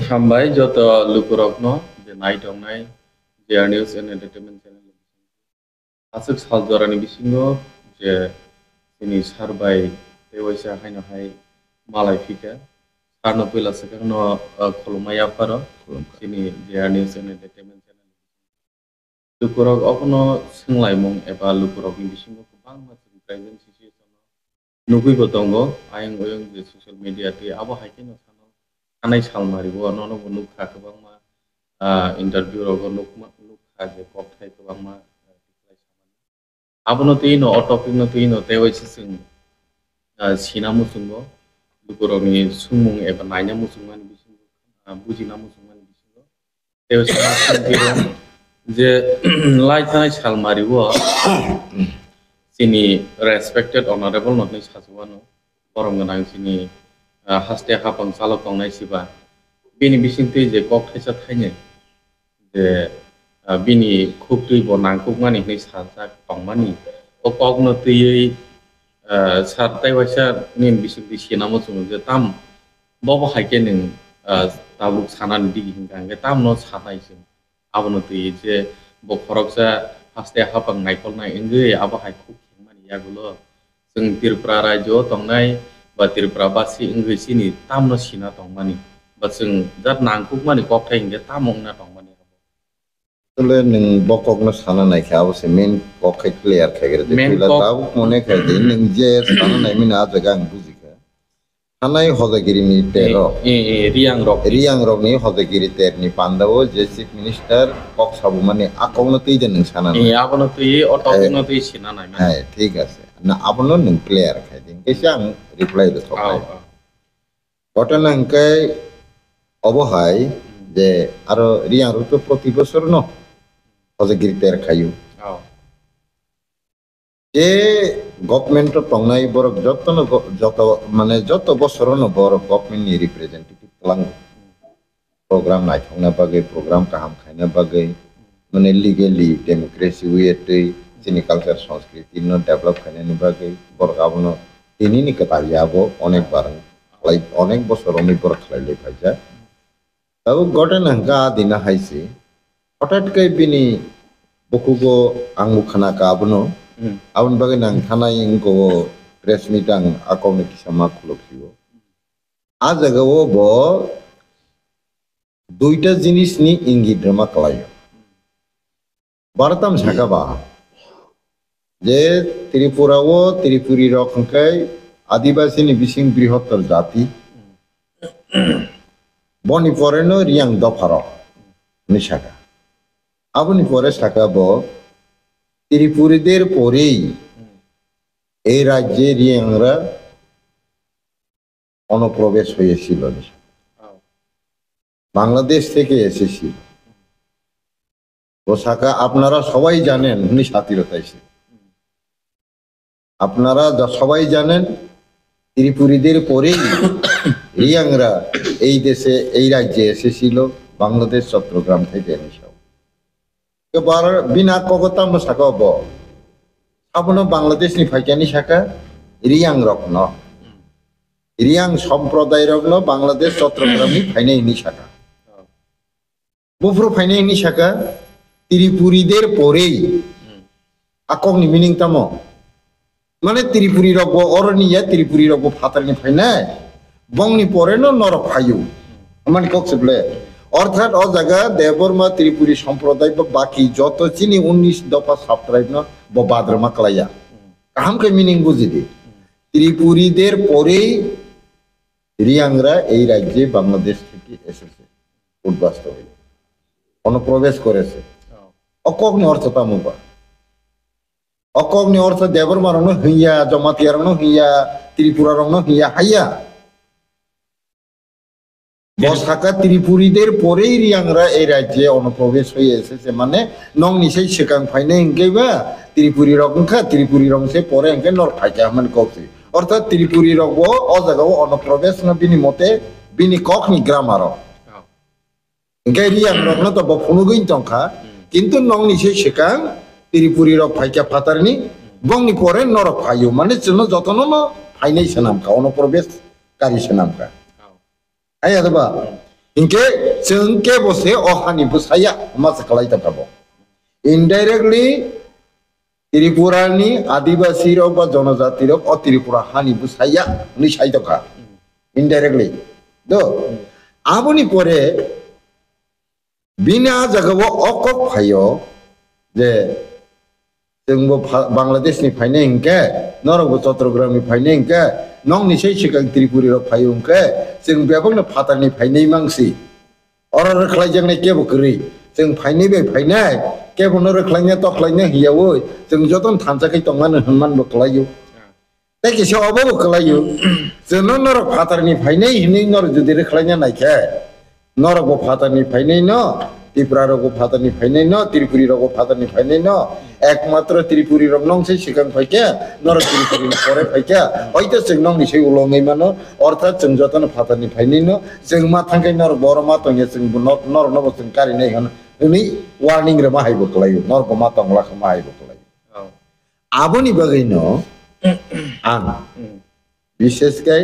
हामबाय जत लुकुरकनो जे नाइट अंनाय जे न्यूज एंड एंटरटेनमेंट चैनल आसुक सालजरानि बिसिङाव जे जोंनि सारबाय बेवैसा हायनाहाय मालाय फिका सारनो फैला सेकेन्ड खुलुमाया फारो जोंनि जे न्यूज एंड एंटरटेनमेंट चैनल लुकुरक अखनो सोंलायमुं एबा लुकुरकनि बिसिङाव गोबां मानसिनिफ्राय जों सिचुएसन नुबैबो दङ आयं ओयं जे ससियेल मिडिया ते आबो हायकेनो थानाय सालमारिबो ननो नुखा गोबां मा इंटरव्यू रगो नुखा जे कथाय गोबां मा आबनो तीनो टपिक न तीनो तेवैसे जों सिना मुसुंगो लुकुरकनि सुंमुं एबा नायना मुसुंमानि बिसिङाव बुजिना मुसुंमानि बिसिङाव तेवैसे जे लाइ थानाय सालमारिबो जोंनि रेसपेक्टेड अनारेबल नथनै साजुआनो गरम गोनां जोंनि हास्ते हाफां चालक दंनाय सिबा बेनि बिसिंथै जे कक थाइसा थाइनो जे बिनि खुब दै ब नांखुब मानि नै साजा दंमानि ओ ककनो तैयै सारताय वाइसा निन बिसिंथै सेना मसुङो जे ताम बबो हायके नों ताबुक सानानि दिगि हिंगा ताम न सानायसो आबनो तैयै जे बखरकसा हास्ते हाफां नायखलनाय इंगै आबो हायखु खेंमानि यागुलो जों त्रिपुरा राज्योआव दंनाय बा त्रिपुरा बासि इंगैसिनि तामनो सिना दंमानि बा जों जात नांखुक मानि ककथाय इंगे तामंना दंमानि तले नों बककनो साना नायखा अबसे मेन ककखै क्लियर खायगरे दे तुला ताव मने खायदे नों जे साना नायमिना आजगा आं बुजिखा थानाय हजागिरिनि तेरो रियां रकनि हजागिरि तेरनि पान्दावो जे चीफ मिनिस्टर कक साबु माने आकौनो तैदे नों साना नाय आबनो तैयै अटकनो तै सिना नाय हाय ठीक আছে ना आबनो नों क्लियर खायदे केसे आं रिप्लाई दे थकाय घटना अंके अबहाय जे आरो रियां रुतो प्रति बছর न हजागिरि तेर खायु जे गभर्नमेंट तंनाय बरक जत माने जत बছरनो बर गभर्नमेंट नि रिप्रेजेंटेटिव तलांग प्रोग्राम नायथंना बागै प्रोग्राम काहाम खायना बागै माने लीगली डेमोक्रेसी वेटै जोंनि कालचार संस्कृति न डेभलप खायनानि बागै बर गाबनो दिनैनि कथायाबो अनेक बार अनेक बছरनि बर खालायले फायजा दाबो घटना हंका दिना हायसे हठाৎ कै बिनि बकुगो आंबो खाना गाबनो आउन बागै नां थानाय इंको प्रेस मीट आं आकौनो किसामा खुलखियो आ जगाओ बो दुईटा जिनिसनि इंगित रमा कलायो बारताम झाकाबा जे त्रिपुराओ त्रिपुरी रखंकै आदिवासी नि बिसिं बृहत्तर जाति बनि परेनो रियां दफार निशाका आबनि परे साकाबो त्रिपुरीদের পরেই এই রাজ্যে রিয়াংরা অনুপ্রবেশ হয়েছিল বাংলাদেশ থেকে এসেছিল ওসাকা আপনারা সবাই জানেন উনি স্বাধীনতাইছে আপনারা সবাই জানেন ত্রিপুরীদের পরেই রিয়াংরা এই দেশে এই রাজ্যে এসেছিল বাংলাদেশ চট্টগ্রাম থেকে এনেছিল এবার বিনা কগতাম সাকাব সাবনো বাংলাদেশ নি ফাইকানি শাখা রিয়াং রত্ন রিয়াং সম্প্রদায় রত্ন বাংলাদেশ চট্টগ্রামনি ফাইনাইনি শাখা বুফরো ফাইনাইনি শাখা ত্রিপুরীদের পরেই আকংনি মিনিং তামো মানে ত্রিপুরী রব অরনিয়া ত্রিপুরী রব ফাতারনি ফাইনাই বংনি পরে নরক ফাইউ মানে কক্সবলে অর্থাৎ ও জায়গা দেববর্মা ত্রিপুরী সম্প্রদায় বা বাকি যত চিনি 19 দফা সাবট্রাইব ন বাদ্রমা কলাইয়া কাহামকে মিনিং বুঝি দি ত্রিপুরীদের পরেই রিয়াংরা এই রাজ্যে বাংলাদেশ থেকে এসেছে উদ্বাস্ত হয়ে অনুপ্রবেশ করেছে অকগ্নি অর্থ তামুবা অকগ্নি অর্থ দেববর্মা রং হইয়া জমাতিয়া রং হইয়া ত্রিপুরা রং হইয়া হাইয়া বসাকা ত্রিপুরীদের পরেই রিয়াংরা এই রাজ্যে অনুপ্রবেশ হয়ে এসেছে মানে নং নিশাই সেকাং ফাইনে এঙ্কেবা ত্রিপুরী রংখা ত্রিপুরী রংসে পরে এঙ্কে নর ফাইকা মানে কক্সি অর্থাৎ ত্রিপুরী রগ অজাগাও অনুপ্রবেশ না বিনি মতে বিনি কখনি গ্রামার এঙ্কে রিয়াং রং তো বফুনুগইন তংখা কিন্তু নং নিশাই সেকাং ত্রিপুরী রগ ফাইকা ফাতারনি বংনি পরে নরক ফাইও মানে যতন ফাইনাই সানামখা অনুপ্রবেশ गारि नामखा आया दबा इनके जों के बसे अहानि बुसाया मास खलाय तकाबो इनडाइरेक्टली त्रिपुरानि आदिवासी रक बा जनजाति रक अ त्रिपुरा हानि बुसाया नि साइदका इनडाइरेक्टली दो आबुनि परे बिना जगह अकक फायो जे जोंबो बांलादेशनि फायने इनके नरबो चट्टग्रामनि फायने इनके नं निसै सिगां त्रिपुरि रक फायो इनके जों बेबोंनो फातारनि फायनै मांसि अर रखलाय जोंने केबो करि जों फायनै बे फायनाय केबो न रखलायने तखलायने हियावो जों जतन थानजाखै तंगानो हनमान बखलायो ताकि से अबो बखलायो जों नरक फातारनि फायनै हिनै नर जुदि रखलायने नायखे नरक फातारनि फायनै न त्रिपुरा रक फातारनि फायनै न त्रिपुरि रक फातारनि फायनै न एकमात्र त्रिपुरि रक नंसै सिगां फायके नरक त्रिपुरि परे फायके हयतो जों नंनिसै उलङै मानो अर्थात जों जतन फातारनि फायनै न जों मा थांगै नर बर मा तंगे जों नर नब जों कारिनै हन हनै वार्निं रे माहाय बखलायो नर मा तंला माहाय बखलायो आबोनि बगैनो आं विशेषकै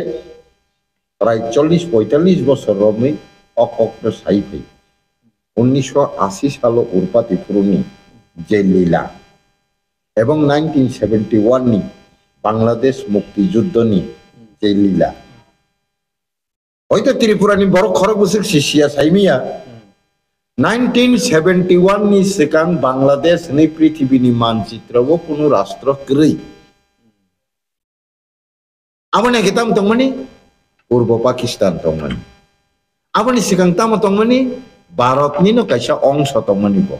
प्राय 40-45 বছর রমৈ অকক্ত সাইফै 1980 সাল উরপাতি পুরনি যে লীলা এবং 1971 নি বাংলাদেশ মুক্তিযুদ্ধনি যে লীলা হয়তো ত্রিপুরানি বড় খরক বসে শিশিয়া সাইমিয়া 1971 ni sekang Bangladesh ni pritibini mancitrawo kuno rastro kri. Amane kitam tongmani Purbo Pakistan tongmani. Amane sekang tama tongmani Bharat ni no kaisa ongsho tongmani bo.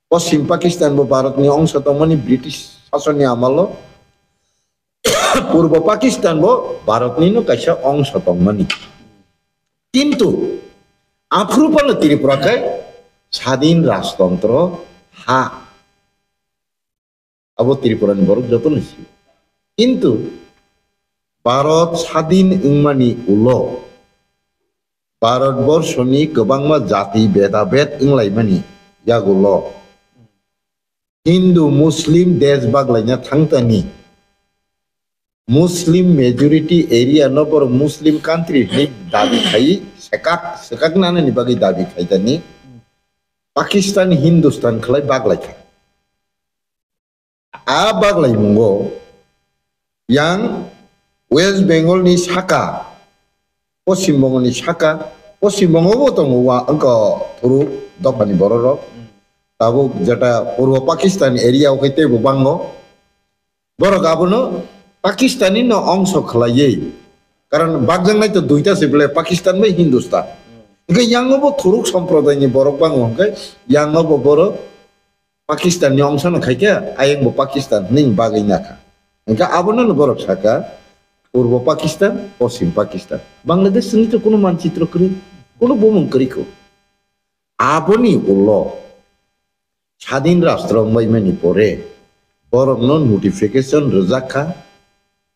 Paschim Pakistan bo Bharat ni ongsho tongmani British শাসন ni amalo. Purbo Pakistan bo Bharat ni no kaisa ongsho tongmani. Kintu African ত্রিপুরাকে স্বাধীন রাজতন্ত্র হা আবো ত্রিপুরানি বড় যত নিছি কিন্তু ভারত স্বাধীন ইংমানি উলো ভারতবর্ষনি গোबांमा জাতি ভেদাভেদ ইংলাইমানি ইয়াগুলো হিন্দু মুসলিম দেশ বাগলাইনা থাংতানি Muslim majority area no por Muslim country ni dabi khai sekak nana ni bagi dabi khai tani Pakistan Hindustan khlai baglai kha a baglai mungo yang West Bengal ni Saka Paschim Bongo ni Saka Paschim Bongo bo tongo wa angko thuru dopani bororo tabo jeta purbo Pakistan area okaite bo bango boro gabono Pakistani no ongsho khlaiye karon bagjang to duita sebele Pakistan mai Hindustan ke yang bo thuruk sampradaya ni borok bang ke yang bo boro Pakistan ni ongsho no khaike ayeng bo Pakistan ning bagai nakha ke abono no borok saka purbo Pakistan paschim Pakistan Bangladesh ni to kono manchitro kri kono bomong kri ko aboni ulo স্বাধীন রাষ্ট্র মাইমানি পরে borok no notification rejaka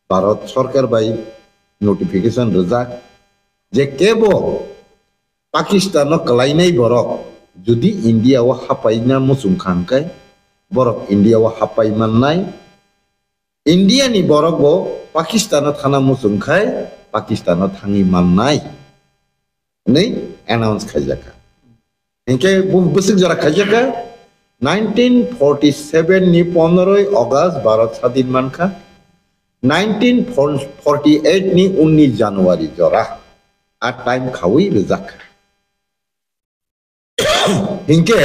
Bharat Sarkar by notification rejak je kebo Pakistan no kalainai borok judi India wa hapai na musung khangkai borok India wa hapai mannai India ni borok bo Pakistan no thana musung khai Pakistan no thangi mannai nei announce khajaka enke busuk jara khajaka 1947 ni 15 August Bharat স্বাধীন মানখা 1948 ni 19 Januari jora a time khawi rejak hinke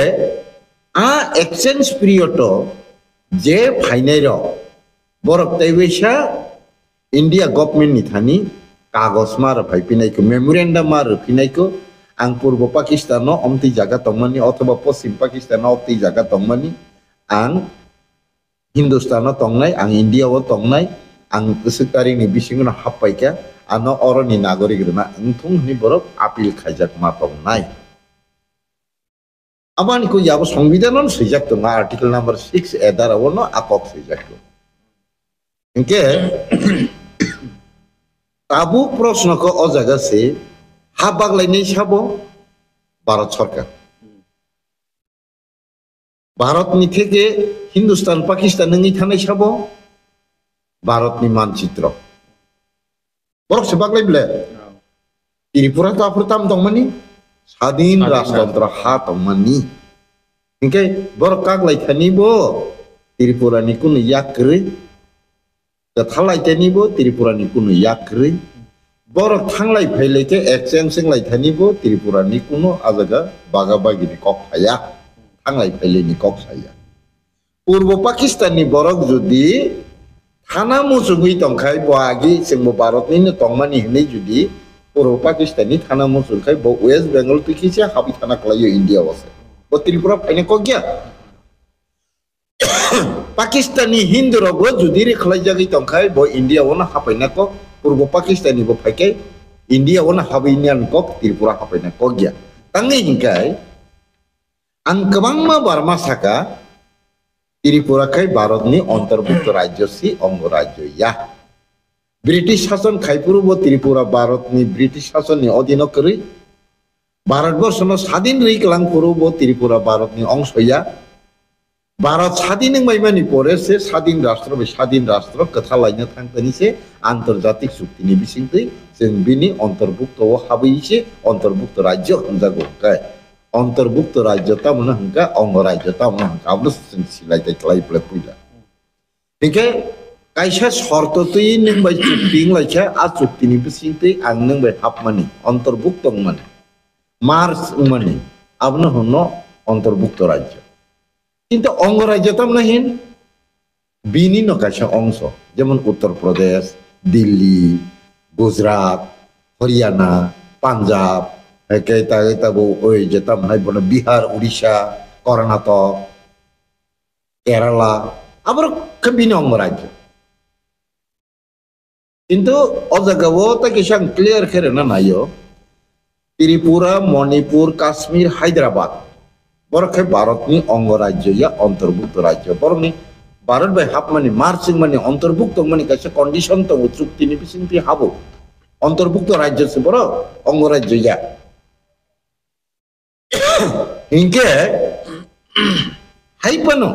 a exchange period je phainai ro borok taibesa India government ni thani kagos mar phaipinai ko memorandum mar phinai ko ang purbo Pakistan no omti jaga tongmani othoba paschim Pakistan no omti jaga tongmani ang Hindustan no tongnai ang India o tongnai ang sektaring ni bisingono hapaika ano oroni nagorik rena engthung ni borok apil khaijak ma tongnai abani ko yabo সংবিধানন sejak to article number 6 edara wono akok sejak to enke tabu proshno ko o jaga se habagলাই nei sabo Bharat Sarkar Bharat ni theke Hindustan Pakistan ngi thanai sabo Bharat ni manchitro borok sebab lagi bela Tripura tu apa tam tongmani sadin rashtrawantra ha tongmani hingke borok kag lai thani bo Tripura ni kun yakri kathalai tani bo Tripura ni kun yakri borok thanglai phailai ke exchange lai thani bo Tripura ni kuno ajaga baga bagi ni kok haya thanglai phailai ni kok saya Purbo Pakistan ni borok judi thana musungui tongkai bo agi singbo Bharat ni tongmani hini judi Purbo Pakistan ni thana musungkai bo West Bengal tu kisia habi thana kelayo India wase bo Tripura phaine kok gya Pakistani Hindu rogo judiri khalai jagi tongkai bo India wona hapaina kok Purbo Pakistani bo phaikai India wona habainian kok Tripura hapaina kok gya tangi hingkai ang kabangma barma saka Tripura kai Bharat ni অন্তর্ভুক্ত রাজ্য si অঙ্গ রাজ্য ya British শাসন খাই পূর্ব Tripura Bharat ni British শাসন ni অধীন করি Bharatvarsha no স্বাধীন রই কলাং পূর্ব Tripura Bharat ni অংশ ya Bharat স্বাধীন মাইমানি পরে সে স্বাধীন রাষ্ট্র কথা লাইনে থাকতেনি সে আন্তর্জাতিক চুক্তিনি বিসিংতৈ जों बिनि অন্তর্ভুক্ত ও হাবইছে অন্তর্ভুক্ত রাজ্য হনজাগো কাই অন্তর্ভুক্ত রাজ্য তামনা হংকা অঙ্গ রাজ্য তামনা হংকা আবলো সিলাইতে ক্লাই প্লে পুইলা ঠিকে কাইসা শর্ত তুই নং বাই চুক্তিং লাইছা আ চুক্তিনি বিসিংতৈ আং নং বাই হাবমানি অন্তর্ভুক্ত মানে মার্চ মানে আবনো হনো অন্তর্ভুক্ত রাজ্য কিন্তু অঙ্গরাজ্য তামনা হিন বিনি নকাশা অংশ যেমন উত্তরপ্রদেশ দিল্লি গুজরাট হরিয়ানা পাঞ্জাব ওই যে তামনাই বলে বিহার উড়িষ্যা কর্ণাটক কেরালা আবার বিনি অঙ্গরাজ্য কিন্তু অজাগাও তাকে সাং ক্লিয়ার করে না নাইও ত্রিপুরা মণিপুর কাশ্মীর হায়দ্রাবাদ বরকে ভারতনি অঙ্গরাজ্য ইয়া অন্তর্ভুক্ত রাজ্য বরংনি ভারত বাই হাফ মানে মার্চিং মানে অন্তর্ভুক্ত মানে কাছে কন্ডিশন তো চুক্তি নিবিসিংতি হাবো অন্তর্ভুক্ত রাজ্য সে বড় অঙ্গরাজ্য ইয়া হিংকে হাইপানো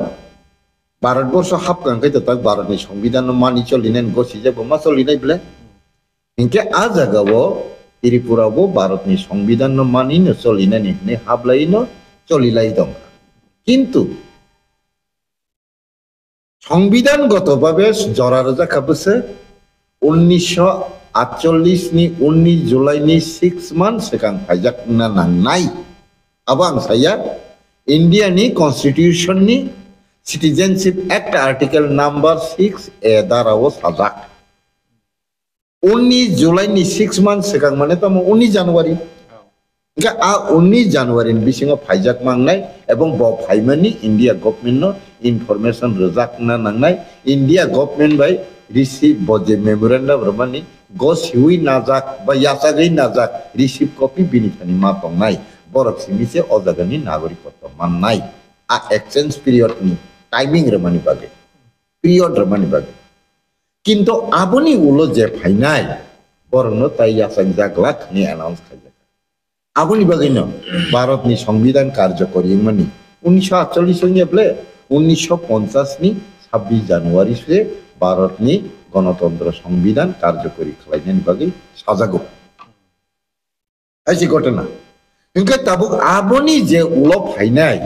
ভারতবর্ষ হাফ কাঙ্কাই তো তাক ভারতনি সংবিধান মানি চলিনেন গছি যাবো মা চলিনাই বলে হিংকে আ জাগাবো ত্রিপুরাবো ভারতনি সংবিধান মানি চলিনেন ইহনে হাবলাইনো চলিলাই দং কিন্তু সংবিধানগতভাবে জরারজা খাবছে 1948 ni 19 Julai ni 6 months sekang pajak na nangnai abang saya India ni constitution ni citizenship act article number 6 darawo sajak 19 Julai ni 6 months sekang mane tamo 19 Januari Enggak, 19 Januari bisingo pajak mangnai ebong bo phaimani India government no information rejak na nangnai India government by receive boje memorandum romani go siwi najak ba yasagai najak receive copy binithani ma tongnai borok simise ojagani nagarikotto mannai a exchange period ni timing romani bage period romani bage kintu aboni ulo je phainai borno tai yasang jaglak ni announce khai আপনি বাগিন ভারতনি সংবিধান কার্যকরী মানে 1948 নি বলে 1950 নি 26 জানুয়ারি সে ভারতনি গণতন্ত্র সংবিধান কার্যকরী খালাইনেন বাগি সাজাগো আইছি ঘটনা ইনকে তাবুক আপনি যে উলো ফাইনাই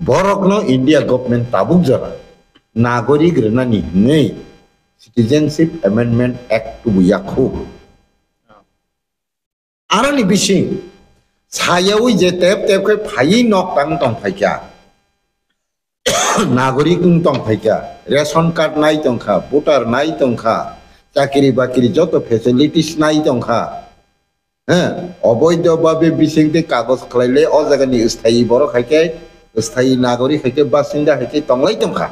বরকনো ইন্ডিয়া গভর্নমেন্ট তাবুক জরা নাগরিক রেনানি নেই সিটিজেনশিপ অ্যামেন্ডমেন্ট অ্যাক্ট টু ইয়াখু Arani bising sayawi je tep kai phai nok tang tong phai kya nagorik tong phai kya ration card nai tong kha voter nai tong kha chakiri bakiri joto facilities nai tong kha অবৈধ ভাবে বিসিংতে কাগজ খলাইলে অ জায়গানি স্থায়ী বড় খাইকে স্থায়ী নাগরিক খাইকে বাসিন্দা খাইকে তংলাই তং খা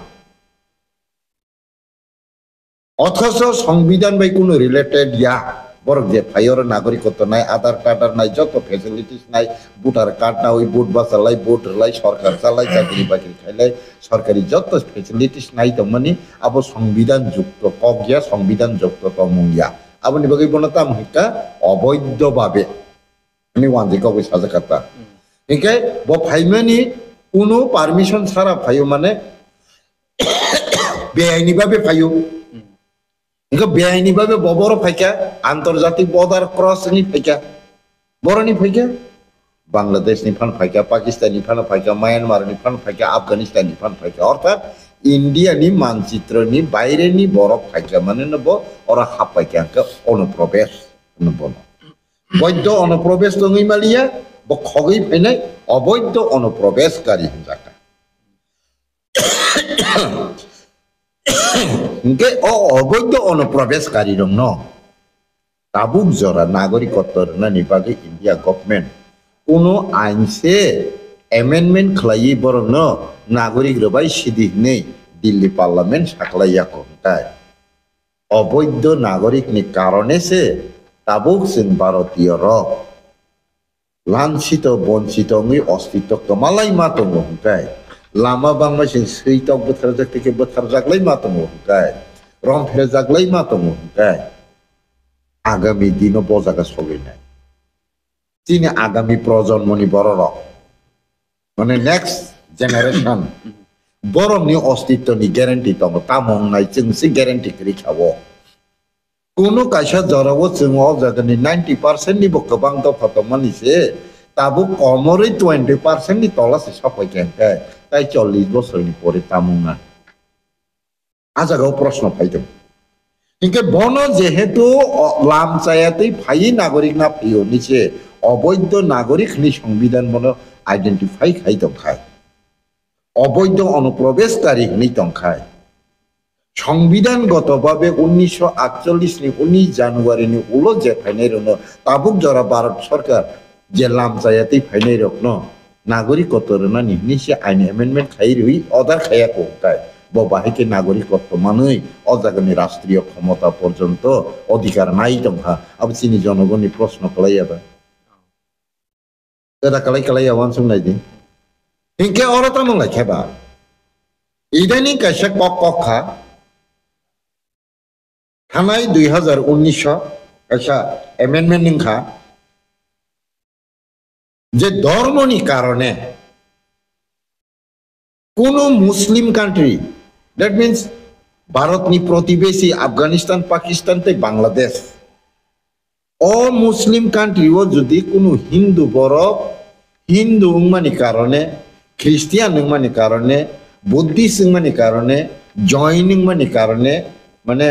অথচ সংবিধান বাই কোনো রিলেটেড ইয়া বরক যে ফাইর নাগরিকত্ব নাই আধার কার্ড আর নাই যত ফ্যাসিলিটিস নাই ভোটার কার্ড না ওই ভোট বাঁচালাই ভোট লাই সরকার চালাই চাকরি বাকরি খাইলাই সরকারি যত ফ্যাসিলিটিস নাই তো মানে আবার সংবিধান যুক্ত কগিয়া সংবিধান যুক্ত তমুইয়া আপনি বাকি বলতাম হিকা অবৈধভাবে মানে ওয়ানজি কবে সাজা কাটা হিকে ব ফাইমানি কোনো পারমিশন ছাড়া ফাইও মানে বেআইনিভাবে ফাইও इनका बेआईनी भावे बबर फाइका आंतरजातिक बॉर्डर क्रॉस नि फाइका बरनि फाइका बांग्लादेश नि फान फाइका पाकिस्तान नि फान फाइका म्यांमार नि फान फाइका अफगानिस्तान नि फान फाइका अर्थात इंडिया नि मानचित्र नि बाहरे नि बरफ फाइका माने नबो और हाफ फाइका के अनुप्रवेश नबो वैध अनुप्रवेश दङै मालिया ब खगै फैनाय अवैध अनुप्रवेशकारी हिंजाका इनके अवैध अनुप्रवेशकारी दं न ताबुक जरा नागरिकत्व ना निबागै इंडिया गवर्नमेंट कोनो आइन से एमेंडमेंट खलायै बरं न नागरिक रबाय सिदि नै दिल्ली पार्लियामेंट साखलाया कोंताय अवैध नागरिक नि कारणे से ताबुक जों भारतीय र लांछित वंचित नि अस्तित्व कमालाय मा दङ होनखाय लामा बांमा जों सैताव बोथार जाकते बोथार जागलाय मा दङ होनखाय रं फेर जागलाय मा दङ होनखाय आगामी दिन बजागा सलिनाय तिनी आगामी प्रजन्मनि बरर माने नेक्स्ट जेनारेशन बरमनि अस्तित्वनि ग्यारेंटी दङ तामंनाय जोंसो ग्यारेंटी करिखावो कोनो कायसा जरावो जों अ जागनि 90% नि गोबां दफा दमानिसे ताबु कमरै 20% नि तलासे सफायकेनखाय ताय 40 बोसोरनि परे तामुंना आजागाव प्रश्न फायदों इनके बन जेहेतु लामचायातै फायि नागरिक ना फैयो निचे अवैध नागरिक नि संविधान बन आइडेंटिफाई खाय दंखाय अवैध अनुप्रवेशकारी नि दंखाय संविधानगतभावे 1948 नि 19 जानुवारी नि उलो जे फायनाय रनो ताबुक जरा भारत सरकार जे लामचायातै फायनाय रखनो नागरिकत्व रना निसे आइन एमेंडमेंट खाय रही अदार खाया कोंताय बाहेके नागरिकत्व मानै अजागनि राष्ट्रीय क्षमता पर्यंत अधिकार नाय दंहा अब चिनी जनगणनि प्रश्न कलायाबा कदा कलाय आवान सुनायदि इनके औरता नलाय खेबा इदानी कैसे कखा थानाय 2019 ऐसा एमेंडमेंट निखा जे धर्मनि कारणे कोनो Muslim country that means Bharat नि प्रतिवेशी अफगानिस्तान पाकिस्तान ते बांग्लादेश ओ मुस्लिम कंट्री वो जुदी कोनो हिंदू बरफ हिंदू मानि कारणे ख्रिस्टियान मानि कारणे बुद्धिस्ट मानि कारणे जॉइनिंग मानि कारणे माने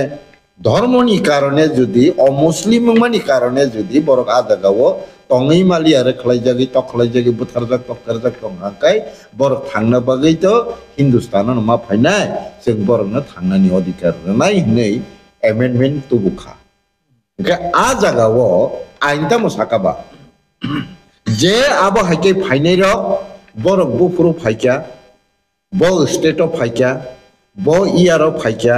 धर्मनि कारणे जुदी अमुस्लिम मानि कारणे जुदी बरक आजागावो तङै मालि आरो खलायजागै तखलायजागै बुथारजाग तखथारजाग दंहाकाय बरक थांनो बागै तो हिंदुस्तान मा फायनाय जों बरकनो थांनायनि अधिकार होनाय नै एमेंडमेंट तुबुखा ओंखाय आ जागावो आइनता मसाकाबा जे आबो हाइके फायनाय र बरक बुफुरु फायका ब स्टेट अफ फायका ब इयार अफ फायका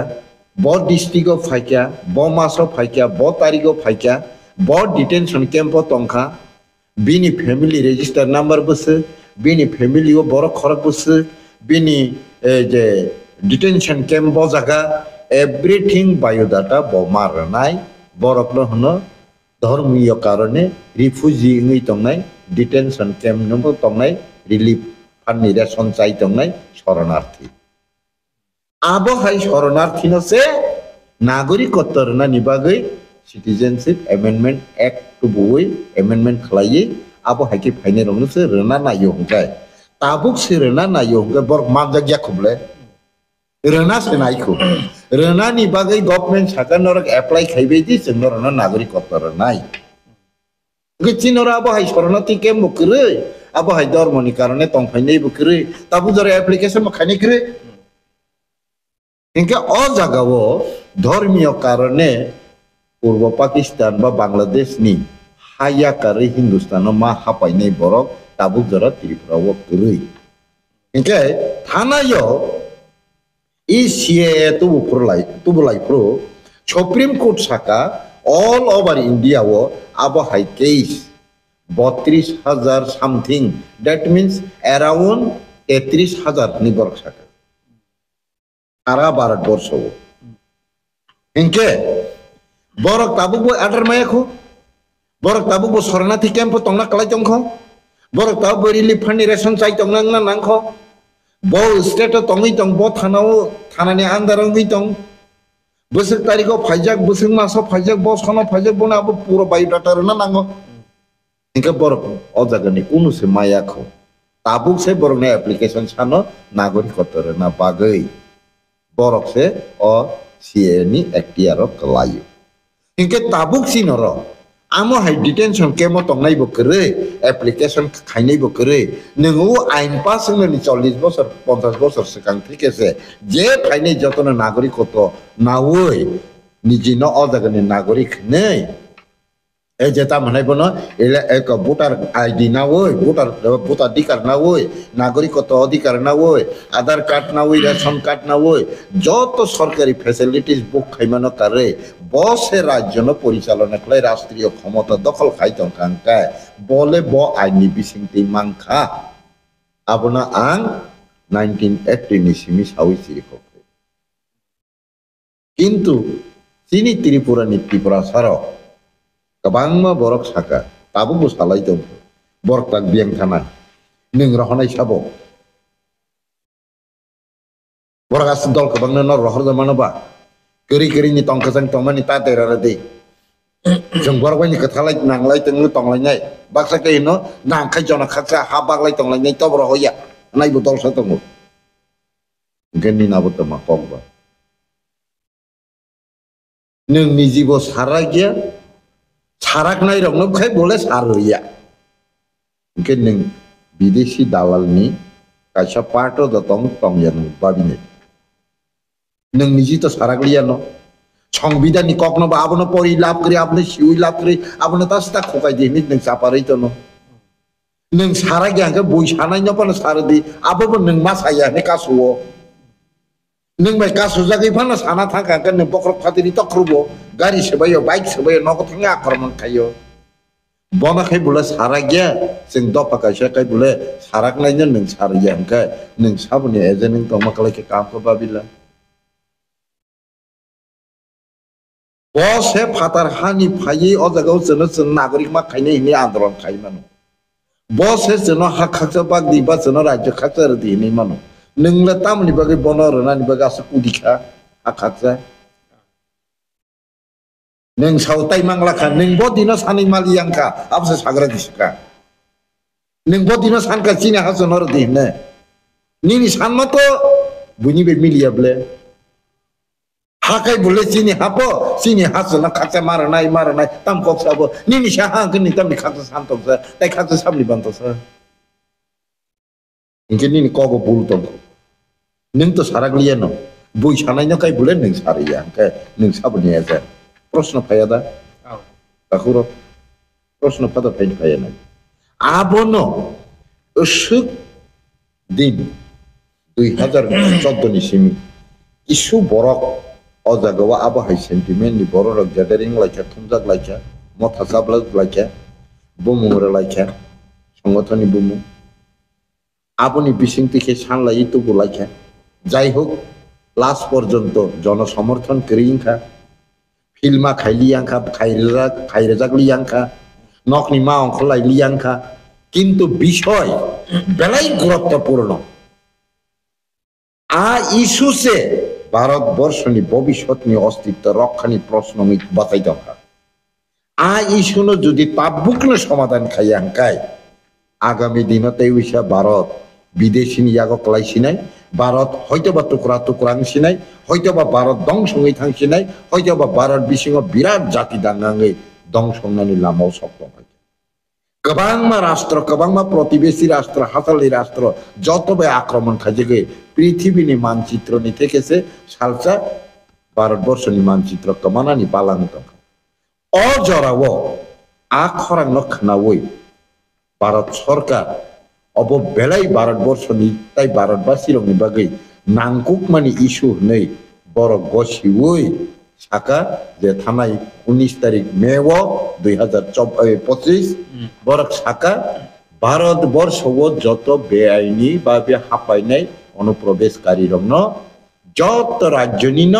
ब डिस्ट्रिक्ट अफ फायका ब मास अफ फायका ब तारिख अफ फायका ब डिटेंशन कैंप तंखा बिनी फैमिली रजिस्टर नंबर बस बिनी फैमिली वो बरक खरक बस बिनी जे डिटेंशन कैंप ब जगह एवरीथिंग बायोडाटा ब मारनाय बरक न हनो धर्मीय कारणे रिफ्यूजी ngै तंनाय डिटेंशन कैंप नंबर तंनाय रिलीफ फंडनि रेशन चाइ तंनाय शरणार्थी आबो हाय शरणार्थी न से नागरिकत्व ना निबागै सिटीजनशिप एमेंडमेंट एक्ट टू बोई एमेंडमेंट खलायै आबो हाइके फाइने रंगसो रना नायो हंगाय ताबुक से रना नायो हंगाय बर मानजागिया खबले रना से नायखो रना नि बागै गवर्नमेंट साका नरक एप्लाई खाइबेदि जों रना नागरिकत्व रनाय गचिनरा आबो हाइ शरणार्थी के मुकरै आबो हाइ धर्मनि कारणे तंफाइनै बुकरै ताबु जरा एप्लीकेशन म खाइनै करै इनके अ जागावो धर्मीय कारणे पूर्व पाकिस्तान बा बांग्लादेश नि हाया करे हिंदुस्तान मा हापाइनै बरक ताबुक जरा त्रिपुरावो करै इनके थानायो एशिया तुबुलाय प्रो सुप्रीम कोर्ट साका ऑल ओवर इंडिया वो आबो high case 32,000 something that means around 33,000 नि बरक साका सारा भारतवर्ष वो इनके बरक ताबुक बो आर्डर मायाखो बरक ताबुक बो शरणार्थी कैंप तंगना कलाय तंखो बरक ताबुक बो रिलीफ फंड रेशन चाइ तंगना नांखो बो स्टेट तंगै तंग बो थानाव थानानि आन्दाराव गै तंग बोसोर तारिखआव फाइजाक बोसोर मासाव फाइजाक बस खानाव फाइजाक बना अब पूरा बायोडाटा रना नांगौ इनके बरक अजागनि कुनुसे मायाखौ ताबुक से बरक ने एप्लीकेशन सानो नागरिकत्व रना बागै बरक से अ सीए नि एक्टियार कलायो इनके ताबुक सिनरो आमो हाय डिटेंशन केमो तंगनाय बकरे एप्लीकेशन खाइनाय बकरे नोंगो आइन पास होननि 40 बছর 50 বছর सिगां थिकेसे जे फाइनाय जतन नागरिकत्व नावै निजिनो अजागनि नागरिक नै ए जेता मनाय बनो एले एक वोटर आईडी नावै भोटाधिकार नावै नागरिकत्व अधिकार नावै आधार कार्ड नावै रेशन कार्ड नावै যত সরকারি ফ্যাসিলিটিস বুক খাইমানো কারে বসে রাজ্যন পরিচালনা খাই রাষ্ট্রীয় ক্ষমতা দখল খাইতং কাংকায় বলে ব আইনি বিসিংতি মাংখা আবনা আং 1980 नि सिमी सावै सिरिखौ किन्तु सिनि त्रिपुरानि त्रिपुरा साराव गोबां बरक साका ताबुबो सालाय दं बरक ताक बियां थानाय नों रहनाय साबो बरक आस दल गोबांनो न रहर जमानोबा गोरि गोरिनि तंखजों तंमानि ता देरारा दे जों बरकनि खोथालाय नांलाय तंनो तंलायनाय बाक्साके न नांखाय जना खासा हा बागलाय तंलायनाय तबर होया नायबो दलसा दङ गेननि नाबो तमा पगबा नों निजिबो सारा गया साराक नाय रंनो खाय बोले सारैया के नों विदेशी दालालनि कायसा पार्ट द तंग तंगयान बाबिने नों निजि तो साराक लिया न संविधाननि कखनो आबनो परि लाभ करि आपने सिउइ लाभ करि आपनो तास्ता खकाय दिनि नों सापारै त न नों सारा गयाखौ बय सानाय न पानो सारदि आबो नों मा साया ने कासुओ नों बाय कासु जागै फाना साना थांखागोन नों बख्रक फातिनि तख्रुबो गारि सोबायो बाइक सोबायो नगो थाङा आक्रमण खायो बनाखै बुला सारा गया जों दफा कायसा काय बुले साराक नायनो नों सारैया हंखाय नों साबनि एजे नों तमा कलायके कामखौ बाबिला बसे फातार हानि फायै अजागाव जोनो नागरिक मा खायने हिनि आन्दोलन खायमानो बसे जोनो हा खाकसा बाग दिबा जोनो राज्य खाकसा दिनि मानो नोंला तामनि बागै बनो रनानि बागै आस कुदिखा हा खाकसा नों सावताय मांलाखा नों बदिनो सानै मालियांखा आपसे साग्रा दिसका नों बदिनो सानका चिना हासनर दिने निनि सानमा तो बुनि बे मिलियाब्ले हाकाय बुले चिनि हापो चिनि हासना खाकसा मारनाय ताम कक्साबो निनि सा हांकनि तामनि खाकसा सानतोसा ताय खाकसा सामनि बानतोसा इनके निनि कगो बुलतो नों तो साराग्लिया न बय सानायनो काय बुले नों सारैया काय नों साबनि एजा प्रश्न फायादा ताखुरो प्रश्न फादा फायना आबनो असुक दिन 2014 नि सिमी इसु बरक अजागावा आबो हाय सेन्टिमेन्ट नि बरक गेदारिं लायखा थुमजाक लायखा मथासाब्ला लायखा बुमुंरा लायखा संगठननि बुमु आबनि बिसिंतिखे सानलायि तो लायखा যাই হোক লাস্ট পর্যন্ত জনসমর্থন করিংখা ফিল্মা খাইলিয়াংখা খাইরেজাগলিয়াংখা নকনি মা অঙ্কলাইলিয়াংখা কিন্তু বিষয় বেলাই গুরুত্বপূর্ণ আ ইস্যুসে ভারতবর্ষনি ভবিষ্যৎনি অস্তিত্ব রক্ষানি প্রশ্ন বাতাই দরকার আ ইস্যুনো যদি তাবুকনো সমাধান খাইয়াংকায় আগামী দিনতে উইসা ভারত বিদেশিনি ইয়াগক লাইছিনাই भारत हयतोबा टुकरा टुकरांसिनाय हयतोबा भारत दंसङै थांसिनाय हयतोबा भारत बिसिङाव बिराद जाति दांगाङै दंसंनायनि लामायाव सप्तबाय गोबांमा राष्ट्र गोबांमा प्रतिवेशी राष्ट्र हातालि राष्ट्र যতবে আক্রমণ খাজেগে পৃথিবীনি মানচিত্রনি থেকেছে সালসা ভারতবর্ষনি মানচিত্র কমানানি বালান্ত অজরাও আখরাং নখনাওই ভারত সরকার अब बेलाय भारतबर्षनि ताई भारतवासी रंनि बागै नांकुक मानि इशु नै बरक गसिवै साका जे थानाय 19 तारिख मेव 2025 बरक साका भारतबर्षव जत बेआईनि भाबे हापायनाय अनुप्रवेशकारी रंनो जत राज्यनि न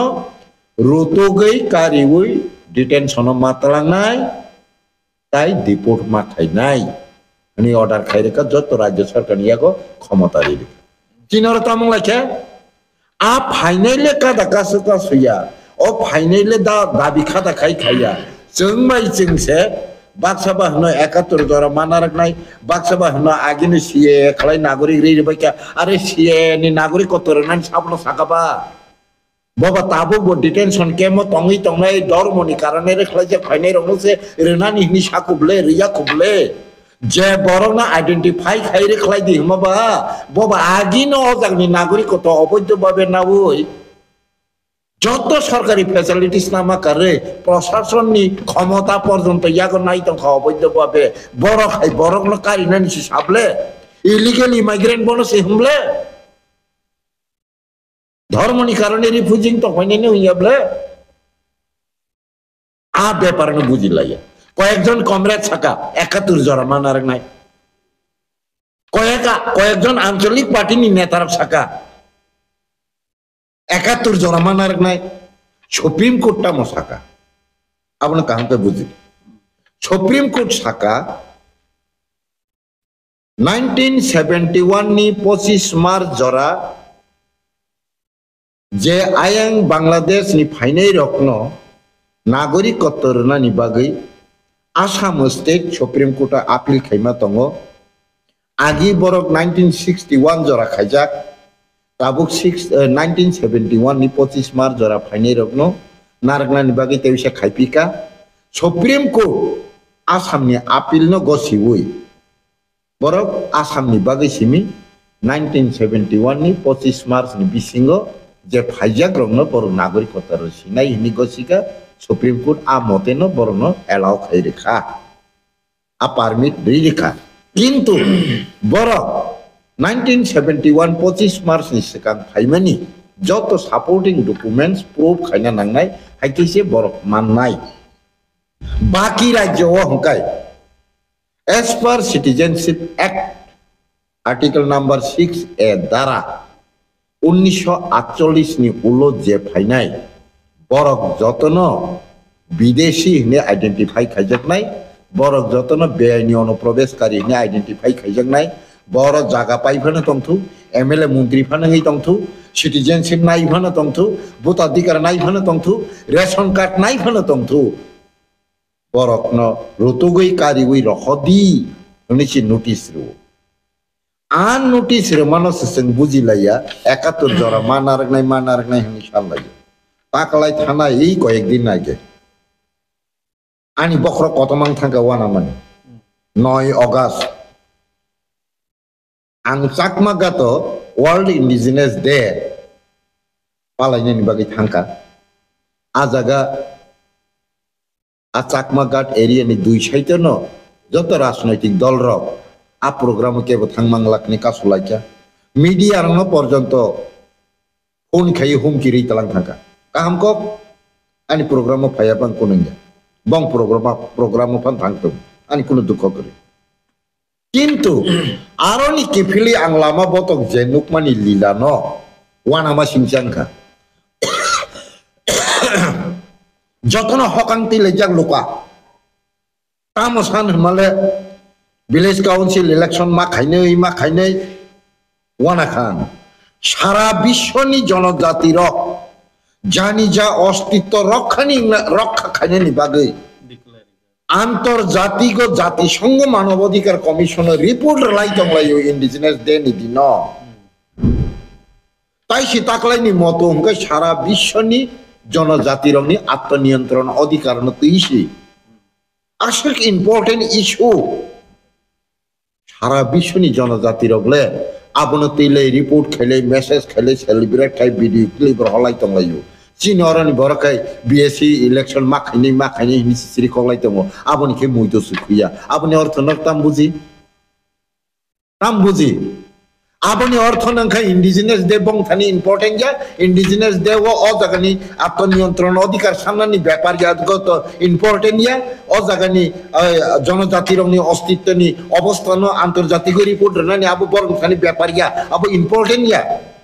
रुतुगै कारिवै डिटेनसन मातलांनाय ताई डिपोर्ट माथायनाय अनि अर्डर खाइरेका जत राज्य सरकार याको क्षमता रिले किनर तामंग लाखे आ फाइनल का दकासका सुया ও ফাইনালে দাবি খাতা খাইয়া जोंसे बाक्सा बाहनो 71 जरा माना रखनाय बाक्सा बाहनो आगिनो सीए खलाय नागरिक रे बाक्या अरे सीए नि नागरिक कतर नान साबनो साकाबा बाबा ताबो बो डिटेंशन केमो तंगै तंगै धर्मनि कारणे रे खलाय जे फाइनाय रंसे रेनानि नि साकुबले रिया कुबले जे बरना आइडेंटिफाई खाइ रे खलाय दि हमाबा बाबा आगिनो अजागनि नागरिक कत अबैध भाबे नावै যত সরকারি ফ্যাসিলিটিস নামা করে প্রশাসননি ক্ষমতা পর্যন্ত ইয়াগো নাই তো অবৈধভাবে বড় খাই বড়গুলো কারি না নিছি সাবলে ইলিগেল ইমাইগ্রেন্ট বনসে হুমলে ধর্মনি কারণে রিফিউজিং তো হয়নি হইয়াবলে আ ব্যাপার না বুঝিলাইয়া কয়েকজন কমরেড থাকা 71 জরা মানার নাই কয়েকজন আঞ্চলিক পার্টিনি নেতারা থাকা 71 जरा मानार नाय सुप्रीम कोर्ट टा मसाका आपने कहां पे बुझी सुप्रीम कोर्ट साका 1971 नि 25 मार्च जरा जे आयं बांग्लादेश नि फाइनाय रखनो नागरिकत्व रनानि बागै Assam state supreme court appeal खाइमा दङ आगि बरक 1961 जरा खाइजाक ताबुक 1971 नि 25 मार्च जरा फाइनाय रखनो नारगनानि बागै तेविसा खाइपिका सुप्रीम कोर्ट आसामनि आपिल न गसिवै बरक आसामनि बागै सिमी 1971 नि 25 मार्च नि बिसिंगो जे फाइजाक रंनो बर नागरिकता रसिनाय हिनि गसिका सुप्रीम कोर्ट आ मतेनो बरनो एलाउ खाइरेखा आ पारमिट रिरेखा किन्तु बरक 1971 25 मार्च नि सिगां फाइमानि जत सपोर्टिंग डकुमेंट्स प्रूफ खाइना नांनाय हाइकेसे बरक माननाय बाकी राज्य हंकाय as per citizenship act article number 6A द्वारा 1948 नि उलो जे फाइनाय बरक जतन विदेशी ने आइडेंटिफाई खाइजनाय बरक जतन बेआइनि अनुप्रवेशकारी ने आइडेंटिफाई खाइजनाय बर जागा पाइफानो दंथु एमएलए मंत्री फानो दंथु सिटीजनशिप नाइफानो दंथु भोटाधिकार नाइफानो दंथु रेशन कार्ड नाइफानो दंथु बरकन रुतुगै कारिगै रखदी निसि नोटिस रो आन नोटिस रो मानस जों बुजिलाया 71 जरा मानारनाय हनि सालायो ताकलाय थाना এই কয়েকদিন আগে आनी बख्र कतमां थांगा वाना माने 9 अगस्त आं चाकमागातो वर्ल्ड इंडिजिनास डे पालायनायनि बागै थांका आ जागा आ चाकमागाट एरियानि दुई साइडनो जत राजनैतिक दल रक आ प्रोग्राम केबो थांमांलाकनि कासलाइका मीडिया रंग पर्यंत फोन खाइ हुमकि रैतलां थांका काहामको आनी प्रोग्राम फायाबां कोनंगा बं प्रोग्राम फान थांतो आनी कुनो दुख करे किन्तु आरोनि किफिली आं लामा बतक जेनुकमानि लीला न वानामा सिंचांखा जतन हकांति लेजाक लुका तामसान हमाले विलेज काउंसिल इलेक्शन मा खाइनै वाना खान सारा विश्वनि जनजाति रक जानि जा अस्तित्व रक्षा खाइनायनि बागै आंतरजातिक जातिसंघ मानवाधिकार कमिशन रिपोर्ट लाई दंलायो इंडिजिनास डे नि दिन ताई सिताकलायनि मतो हंके सारा विश्वनि जनजाति रंगनि आत्मनियंत्रण अधिकार न तैसि आसक इम्पोर्टेंट इश्यू सारा विश्वनि जनजाति रगले आबनो तैले रिपोर्ट खेले मेसेज खेले सेलिब्रेट खाइ भिडियो क्लिप हलाई दंलायो चिनरनि बरकाय बीएससी इलेक्शन मा खाइनै हिनि सिरि खगलाय दङ आबनि के मुइदो सुखिया आबनि अर्थ नक्ताम बुझि आबनि अर्थ नंखा इंडिजिनास डे बंथानि इम्पोर्टेंट जा इंडिजिनास डे वो अ जागानि आत्मनियंत्रण अधिकार सामनानि व्यापार यादगत इम्पोर्टेंट या अ जागानि जनजाति रंगनि अस्तित्वनि अवस्थान आंतरजातिक रिपोर्ट रनानि आबो बरंथानि व्यापार या आबो इम्पोर्टेंट या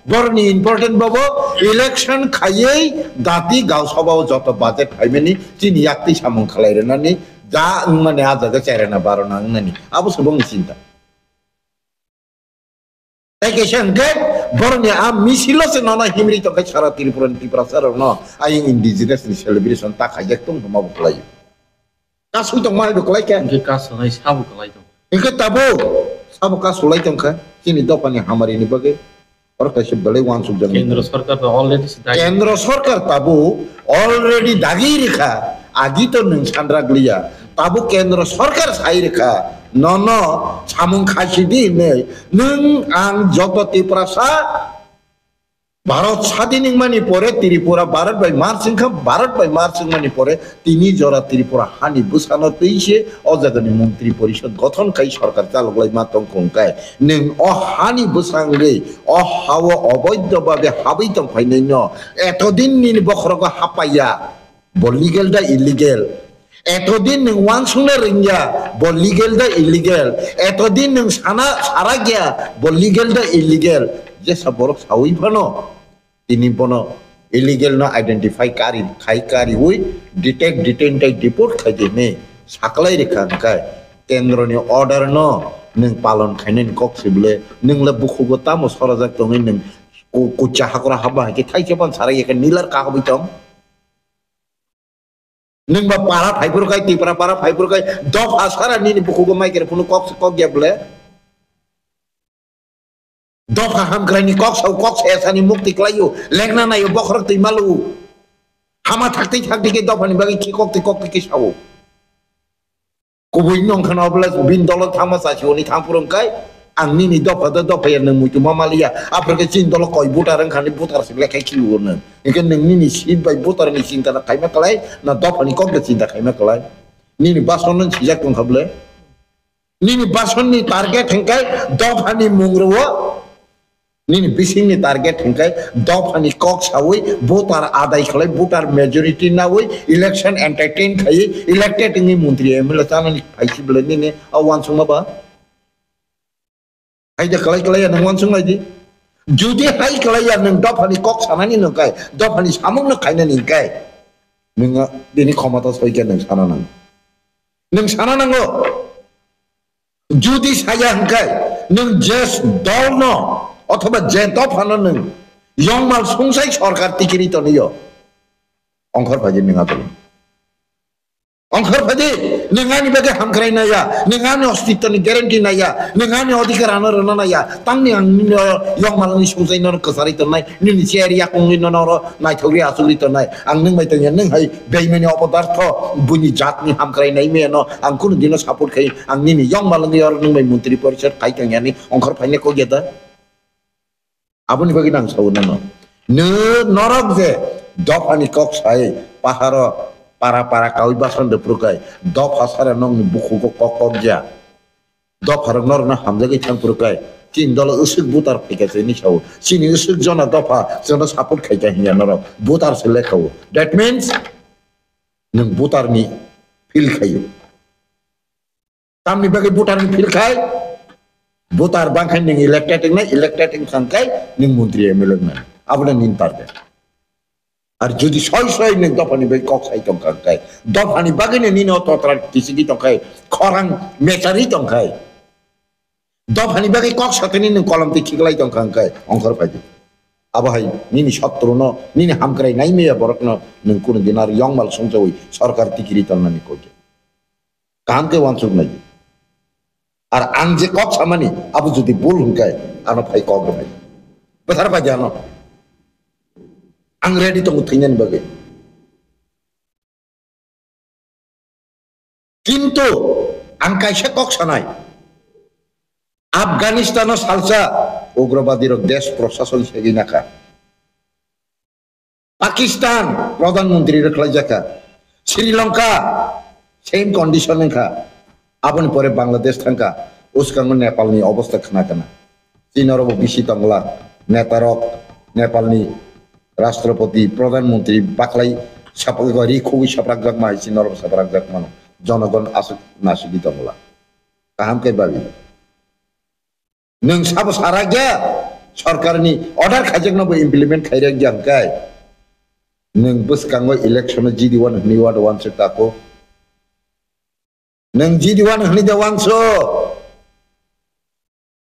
बरनी इम्पोर्टेंट बाबो इलेक्शन खायै दाति गावसभाव जत बाजेट फाइमेनि चिनि याक्ति सामं खालायरनानि जा माने आजागा चाइराना बारना ननि आबो सबं चिंता ताइकेशन के borne am misilo se nona himri to kai sara Tripura sara no ai indigenous celebration ta khajak tum ma buklai ka sui tong mai buklai ke Angke kasalai sabu kalai dong. ingke tabo sabo ka sulai tong ka sini do pani hamari ni bage or ka se bale wan suk jani Kendra sarkar to already sedai. kendra sarkar tabo already dagi rekha agi to nung sandra glia tabo kendra sarkar sai rekha nono samung khasi di ne nung ang joto Tripura sa Bharat স্বাধীন মানি পরে Tripura Bharat by marching মানি পরে তিনি জরা ত্রিপুরা হানি বুসানো তৈছে অজাগনি মন্ত্রী পরিষদ গঠন কাই সরকার চালকলাই মাতং কংকাই নং অ হানি বুসাংগে অ হাও অবৈধভাবে হাবৈতং ফাইনাইন এতদিন নিন বখরগ হাপাইয়া বলিগেল দা ইলিগেল এতদিন নং ওয়াংসুনে রিংয়া বলিগেল দা ইলিগেল এতদিন নং সারা গিয়া বলিগেল দা ইলিগেল যে সব বড় সাউই ভানো তিনি বনো ইলিগেল না আইডেন্টিফাই কারি হুই ডিটেক্ট ডিটেইন টাই ডিপোর্ট খাইতে নে সাকলাই রেখা কাই কেন্দ্রনি অর্ডার ন নং পালন খাইনেন কক্সিবলে নংলা বুখুগো তামো সরাজাক তংই নং কুচা হাকরা হাবা হাইকে থাইকে পান সারাই একা নীলার কাহাবইতম নং বা পারা ফাইপুর কাই ত্রিপুরা পারা ফাইপুর কাই দফ আসারা নিনি বুখুগো মাইকের ফুনো Cox গিয়াবলে Dofa ham krani koks esani mukti klayu legna na yo bokhrak ti malu hama thakti ke dofa ni bagi ki ki sawo kubui nyong khana obla bin dollar thama sa choni thampurong kai angni ni dofa ya nang mutu mamalia apra chin dollar koi butar rang khani butar sile kai ki won ikan nang ni sin bai butar ni sin ta kai ma kalai na dofa ni kok sin ta kai ma kalai ni bason ni sijak tong hable ni bason ni target hengkai dofa ni mungro Nini bising ni target hingkai dop ani kok sawi voter adai khalai voter majority na woi election entertain khai elected ni mantri MLA tan ni phaisi bele ni awan sungma ba hai ja kalai ya nang wan sung lai di judi hai kalai ya nang dop ani kok sanani no kai dop ani samung no kai na ni kai ninga dini khomata soi ke nang sana nang judi saya hingkai nang just don't know অথবা যে দফানো নং ইয়ংমাল সংসাই সরকার টিকিরিত নিয় অংখর fuzzy নিঙা তো অংখর fuzzy নিঙানি বাগে হামখরাই Naiya নিঙানি অস্তিত্বনি guarantee Naiya নিঙানি অধিকার আনর নাইয়া তাংনি আংনি ইয়ংমালনি সংসাই নর কসারিত নাই নিনি চেয়ারিয়া কংনি নর নাই থগরি আসুরিত নাই আং নং মাইতং নং হাই বেইমেনি অপদার্থ বুনি জাতনি হামখরাই নাই মেনো আং কোন দিন সাপোর্ট খাই আং নিনি ইয়ংমালনি অর নং মাই মন্ত্রী পরিষদ খাইতং ইয়ানি অংখর ফাইনে কো গেদা আপনি বাকি নাং সাউনা নো নরক যে দফ আনি কক সাই পাহাড় পারা কাউই বাসন দে প্রকাই দফ হাসারে নং বুখু কক যা দফ হার নর না হামজাগি থাং প্রকাই তিন দল উসুক বুতার ফেকেছে নি সাউ সিনি উসুক জনা দফা জনা সাপোর্ট খাইতা হিয়া নরক বুতার সে লেখাও দ্যাট মিন্স নং বুতার নি ফিল খাইও তামনি বাকি বুতার নি ফিল খাই Botar bangkai ning elected sangkai ning mantri MLA na abna nin tarde ar jodi soy ning dopani be kok sai tong kai dopani bagene nin ototran kisigi tong kai khorang metari tong kai dopani bagi kok sateni ning kolam ti khiglai tong kai ongkhor paidi abahai nini shatro no nini hamkrai nai meya borokno ning kun dinar yongmal songjoi sarkar tikiri ton nani koje kam ke wansuk nai আর আং যে cock সামানি Abu যদি ভুল হুঙ্কাই আনো ভাই cock ভাই বেথার ভাই জানো আং রেডি তো মুথিনেন বাগে কিন্তু আং কাইসে কক সানাই আফগানিস্তান সালসা উগ্রবাদীর দেশ প্রশাসন সেগি নাকা পাকিস্তান প্রধানমন্ত্রী রেখলাই জাকা শ্রীলঙ্কা সেম কন্ডিশন খা আপনি পরে বাংলাদেশ থাকা উস্কাঙ্গ নেপালনি অবস্থা খানা কেনা চীনরব বিশি তংলা নেতারক নেপালনি রাষ্ট্রপতি প্রধানমন্ত্রী বাকলাই সাপরি খুবই সাপরাক মাই চীনরব সাপরাক মানো জনগণ আসুক নাসুকি তংলা কাহামকে বাবি নং সাব সারা গিয়া সরকারনি অর্ডার খাইজাক নব ইমপ্লিমেন্ট খাইরাক জাংকাই নং বুস্কাঙ্গ ইলেকশন জিদিওয়ান হনিওয়াড ওয়ানসে তাকো nang jidiwan hni de wangso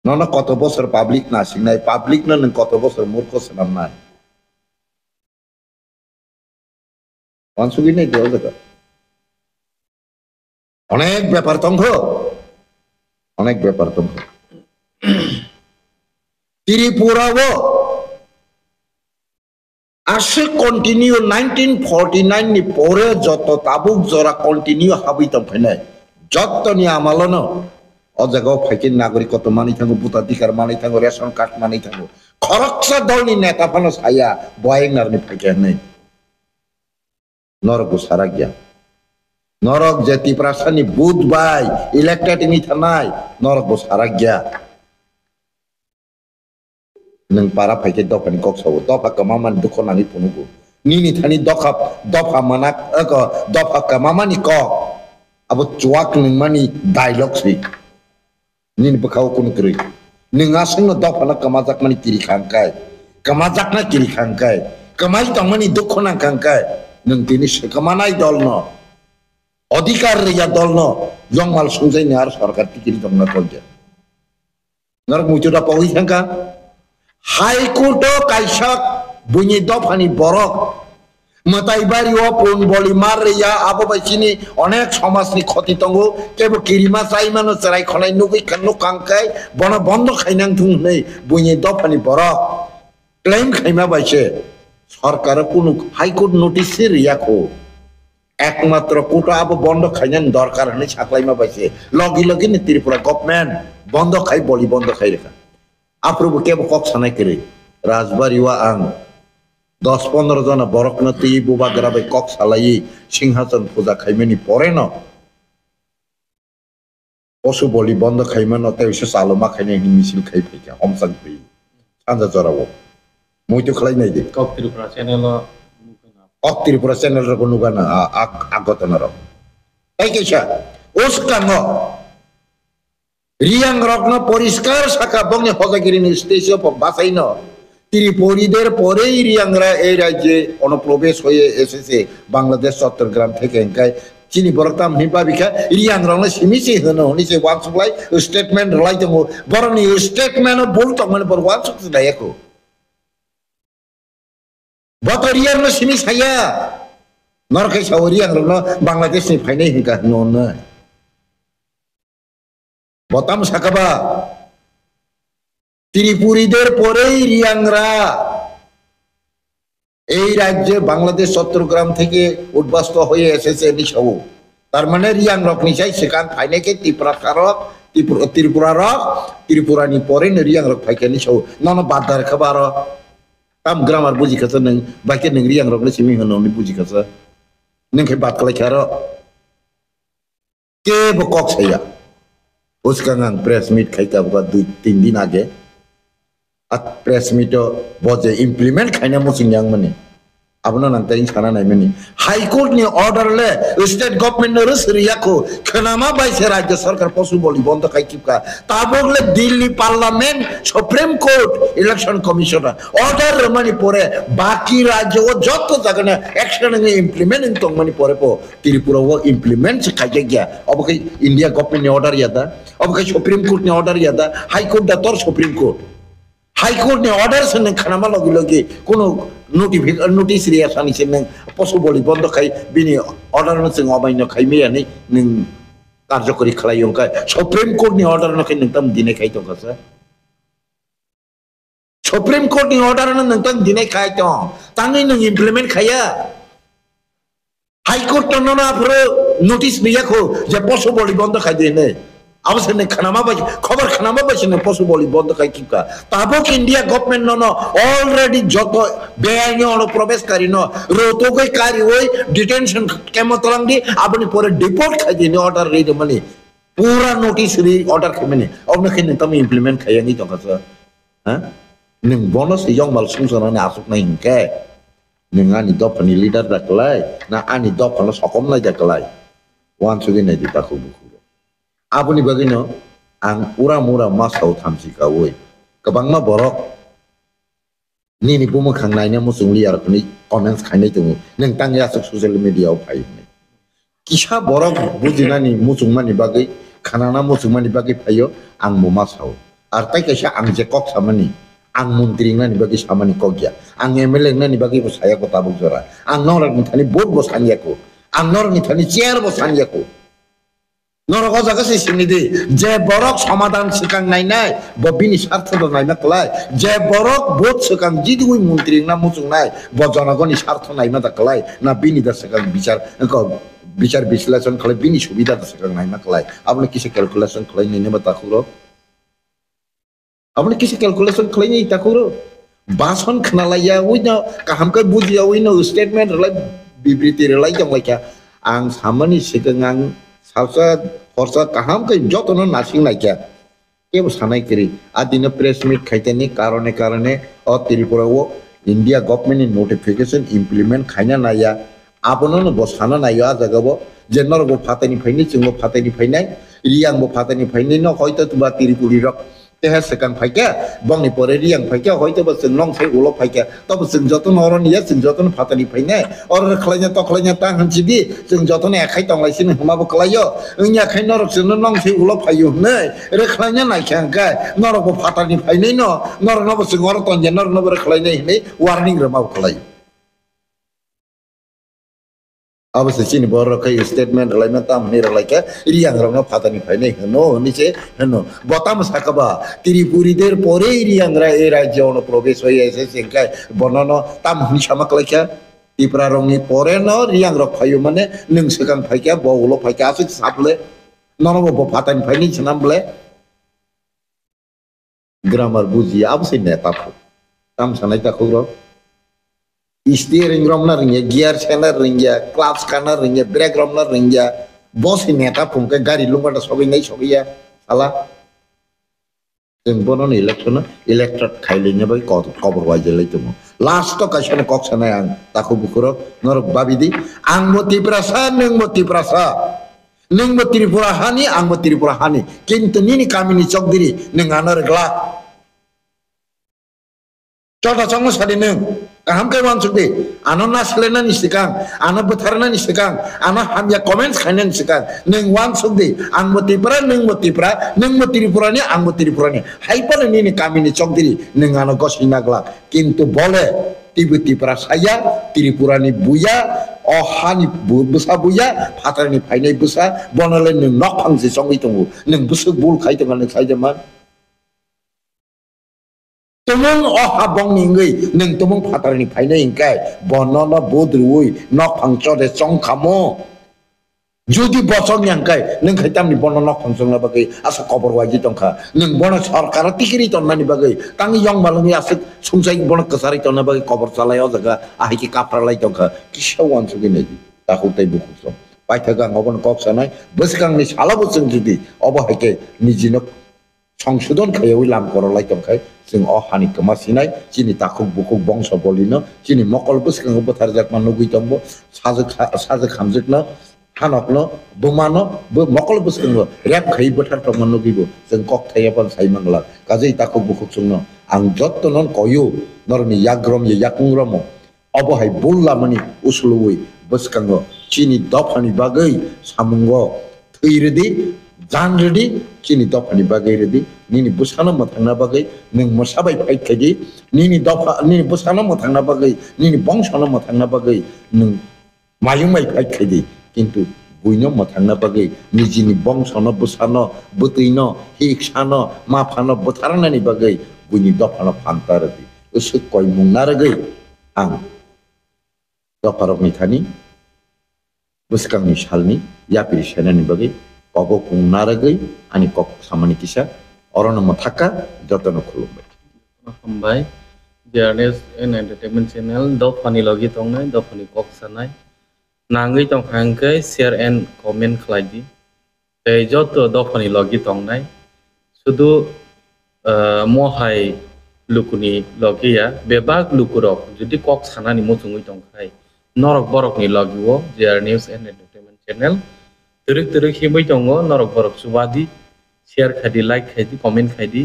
নন কত বছর পাবলিক না সিংনাই পাবলিক না কত বছর মূর্খ ছিলাম নাই অনসুগি নেই দেওয়া জায়গা অনেক ব্যাপার তঙ্গ অনেক ব্যাপার তঙ্গ ত্রিপুরাও আসে কন্টিনিউ 1949 ni পরে যত তাবুক জরা কন্টিনিউ হাবিতাম ফাইনাই যত নি আমালন ও জায়গাও ফাইকিন নাগরিকত্ব মানি থাকো ভোটাধিকার মানি থাকো রেশন কার্ড মানি থাকো খরকসা দলনি নেতা ফানো সায়া বয়েং নারনি ফাইকেন নাই নরক সারা গিয়া নরক যে ত্রিপুরাসানি বুধ বাই ইলেক্টেড নি থানাই নরক সারা গিয়া नों पारा फाइके दफानि कक्सावो दफा कमामान दुखनानि पुनुगु निनि थानि दफा माना दफा कमामानि क अब चुवाक नों मानि डायलॉग सै निनि बखाव कुनु करै नोंआ संनो दफाना कमाजाक मानि किरि खांकाय कमाजाकना किरि खांकाय कमाइ तमानि दुखना खांकाय नों दिनि सेकमानाय दलनो अधिकार रिया दलनो जंगमाल सुंजायनि आरो सरकार टिकिरि दंना तलजे नर मुचुदा पावि थांका high court काइsak bunyi dofani borok matai bari opun boli marya abo baisini onek somas ni khoti tongo kebo kirima sai mano charai khonai nugui khanu kangkai bono bondo khainang thung nei bunyi dofani borok claim khaima baise সরকার কোনো high court notice রিয়াকো একমাত্র কোটা আবো বন্ধ খাইনান দরকার হলে ছাকলাইমা পাইছে লগি লগি নি ত্রিপুরা গভর্নমেন্ট বন্ধ খাই বলি বন্ধ খাই রেখা আপ্রভু কেব কক সানাই করে রাজবাড়িওয়া আং 10-15 জন বরকনতি বুবা গ্রাবে কক সালাই সিংহাসন পূজা খাইমেনি পরে ন পশু বলি বন্ধ খাইমান নতে এসে সালমা খাইনে মিছিল খাই ফেকা হমসাং ফেই সানজা জরাবো মই তো খালাই নাই দে কক ত্রিপুরা চ্যানেল র নুগানা আগতন র তাই কেছা ওসকাঙ্গ রিয়াং রত্ন পরিষ্কার শাখা বঙ্গে হজাগিরি স্টেশন বাসাইন ত্রিপুরীদের পরেই রিয়াংরা এই রাজ্যে অনুপ্রবেশ হয়ে এসেছে বাংলাদেশ চট্টগ্রাম থেকে এঙ্কাই চিনি বরতাম হিপাবিকা রিয়াং রং সিমিসি হনো নিচে ওয়ানসুলাই স্টেটমেন্ট রলাই দङ বরনি স্টেটমেন্ট বলতো মানে বর ওয়ানসুক দায়কো বতরিয়ার ন সিমি সায়া নরকাই সাওরিয়াং রং বাংলাদেশ नि ফাইনাই হিকা নন বতাম সাকাবা ত্রিপুরীদের পরেই রিয়াংরা এই রাজ্যে বাংলাদেশ চট্টগ্রাম থেকে উদ্বাস্ত হয়ে এসেছে নিশাও তার মানে রিয়াং রক নিশাই সেখান ফাইনাকে ত্রিপুরানি পরে রিয়াং রক ফাইকে নিশাও নন বাদার খাবার তাম গ্রামার বুঝি খাস নং বাকি নং রিয়াং রক সিমি হনো বুঝি খাস नोंखे बात खालायखार केबो कक साया उसका प्रेस मीट खाइका 2-3 दिन आगे प्रेस मीट बजे इम्प्लीमेंट खाइना मुसिंग माने abno nang taing sana nai meni high court ni order le state government no riako khanama bai se rajya sarkar posu boli bondo kai kipka tabogle Delhi parliament supreme court election commissioner order mani pore baki rajya o jotto jaga na action ni implement tong mani pore po Tripura o implement se kai gya obakai India government ni order yada obakai supreme court ni order yada high court da tor supreme court high court ni order se nang khanama logi logi kono notice riasa ni sen posu boli bondo khai bini order no sing obai no khai me ani ning karjokori khalayong ka supreme court ni order no khai ning tam dine khai to kasa supreme court ni order no ning tam dine khai to tangi ning implement khaya high court no na apro notice niya kho je posu boli bondo khai dine आवश्यक नहीं खाना बाजी खबर खाना बाजी ने पशु बोली बंद खाई किपका ताबोक इंडिया गवर्नमेंट नो ऑलरेडी जतो बेआईनी अनुप्रवेश करी नो रोतो कोई कार्य होई डिटेंशन केमो तलंगी आपनी पूरे डिपोर्ट खाई देने ऑर्डर रे मनी पूरा नोटिस रे ऑर्डर खाई मनी अब न खिन तम इंप्लीमेंट खाई तो कस हां निंग बोनस यंग माल सुंसना ने आसुक नहीं के निंग आनी दफनी लीडर दकलाय ना आनी दफनो सकम लाई दकलाय वान सुगि नै दिता खुब Abuni bagino ang ura-mura masau thamsi ka woi kabang ma borok ni bumo khangnai na musung liar kuni comments khainai tu nang tang ya social media phai ni kisha borok bujina ni musung mani bagai khanana musung mani bagai phayo ang mo masau আর তাই কাছে আং যে cock সামানি আং মন্ত্রী নানি বাকি সামানি cock গিয়া আং এমএলএ নানি বাকি বসায়া ko tabuk jora ang norok ni thani bot bo sanjako ang norok ni thani chair bo sanjako norok o jaga se sini de je borok সমাধান sikang nai nai bo bini sartho do nai na klai je borok bot sikang jidi ui মন্ত্রী na muchung nai bo jonagoni sartho nai ma da klai na bini da sikang বিচার বিশ্লেষণ খালে বিনি সুবিধা da sikang nai na klai apni kisi calculation khlai nei ne ba takhuro আপনি কিছু calculation খাইনি তাকুরো বাসন খানালাইয়া উইনো কাহামকে বুঝিয়া উইনো স্টেটমেন্ট লাই বিবৃতি লাই জংলাইকা আং সামানি সিগাং আং সালসা খরসা কাহামকে যতন নাসিং নাইকা কেব সানাই করি আদিনে প্রেস মিট খাইতেনি কারণে কারণে অ ত্রিপুরাও ইন্ডিয়া গভর্নমেন্ট নোটিফিকেশন ইমপ্লিমেন্ট খাইনা নাইয়া আপননো বসানা নাইয়া জাগাবো যে নরগো ফাতানি ফাইনি চিংগো ফাতানি ফাইনাই রিয়াংবো ফাতানি ফাইনি ন হয়তো তুবা ত্রিপুরি রক teha sekang paika bangni pore riang paika hoito ba sing long sai ulo paika to ba sing joton oron ya sing joton phatani paina or khlainya to khlainya tang hanchibi sing joton ekai tong lai sin huma ba klayo nya khai norok sin long sai ulo payu nei re khlainya nai khang ka norok ba phatani paina no norok no ba sing or ton je norok no ba khlainai nei warning re ma klayo अवश्य चीन बर कई statement रलाई में ताम नहीं रलाई क्या रियांग रंगा फाता नहीं फाइने हनो नीचे हनो बताम सकबा त्रिपुरी देर पोरे रियांग रा ए राज्य ono प्रवेश होई ऐसे सिंका बननो ताम हनि समक लख्या त्रिपुरा रंगनि पोरे न रियांग रक फायो माने नों सगां फाइका बौलो फाइका आसि साबले ननो बो फाता नहीं फाइनि छनामले ग्रामार बुझि अवश्य नेता ताम सानाय ताखुरो steering romna ringya gear chana ringya clutch kana ringya brake romna ringya boss neta pungke gari lumba da sobi nai sobiya sala jeng bonon election electorate khailenya bai cover wise laitumo last to kaisana koksana ang taku bukuro nor babidi ang moti prasa neng moti tripura hani ang moti tripura hani kintu nini kami ni chokdiri neng anor glak Coba contoh sekali neng, kaham kau maksudnya, anak naslena ni sekang, anak betharna ni sekang, anak hamya komen sekalian sekang, neng maksudnya, ang motipra, neng motipra ni, ang motipra ni, hyper ini kami ni cok diri, neng anak gos hinagla, kintu boleh, tiba-tiba saya, Tripura ni buya, ohani busa buya, patar ni painai busa, bonalen neng nokang si song itu, neng busuk bul kai dengan neng saja man. Tumong habong ningai neng tumong patar ni paina ingkai bonono bodrui nok pangco de song kamo judi bosong yang kai neng kaitam ni bonono nok pangsong na bagai asa koper wajib tongka neng bono sarkar tikiri ton nani bagai tangi yong balungi asa sungsai bono kesari ton na bagai koper salai ozaga ahiki kapra lai tongka kishawan sugi neji takutai buku som paitaga ngobon kok sanai besikang ni salah bosong judi obo heke nijinok সংশোধন খাইয়াও লাম করলাই তংখাই जों हानि कमासिनाय चिनि ताखुक बुकुक बंश Baleno चिनि मकल बुसखांगो बोथार जाक मानो गैतंबो साजो खामजोकनो हानकनो बुमानो मकल बुसखांगो rape खाइ बोथार तमनो गैबो जों कक थायापन साइमांला गाजै ताखुक बुकुक जोंनो आं जत्तनन कयो नरनि याग्रम याकुंग्रम अबहाय बुल्लामनि उसलुवै बुसखांगो चिनि दफानि बागै सामुंगो थैरदि जानरदि चिनि दफानि बागै रदि निनि बुसानो मथांना बागै नों मोसाबाय फाइखादि निनि दफा निनि बुसानो मथांना बागै निनि बंशनो मथांना बागै नों मायुमाय फाइखादि किन्तु बुइनो मथांना बागै निजिनि बंशनो बुसानो बुतैनो हिक्सानो माफानो बुथारनानि बागै बुइनि दफानो फान्तारदि उसु कय मुंनारगै आं दफारकनि थानि बुसकांनि सालनि यापिरि सेनानि बागै Pabo kung naragay ani kok samani kisa orang nama thaka jatano khulumbai. Khambay Journeys and Entertainment Channel do funny logi tongnai do funny kok sanai nangai tong hangkai share and comment khlaidi tei joto do funny logi tongnai sudu mohai lukuni logi ya bebag lukurok judi kok sanani mochungui tongkhai norok borok ni logi wo Journeys and Entertainment Channel teruk hibai tongo norok borok subadi share khadi like khadi comment khadi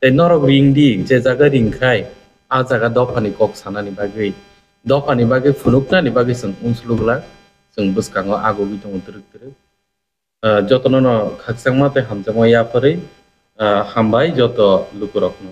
tei norok ring di je jaga ring khai a jaga dofani kok sanani bagai dofani bagai funukna ni bagai sung unslugla sung buskango agogi tongo teruk jotono no khaksangma te hamjamo ya pare হামবাই যত লুকুরকন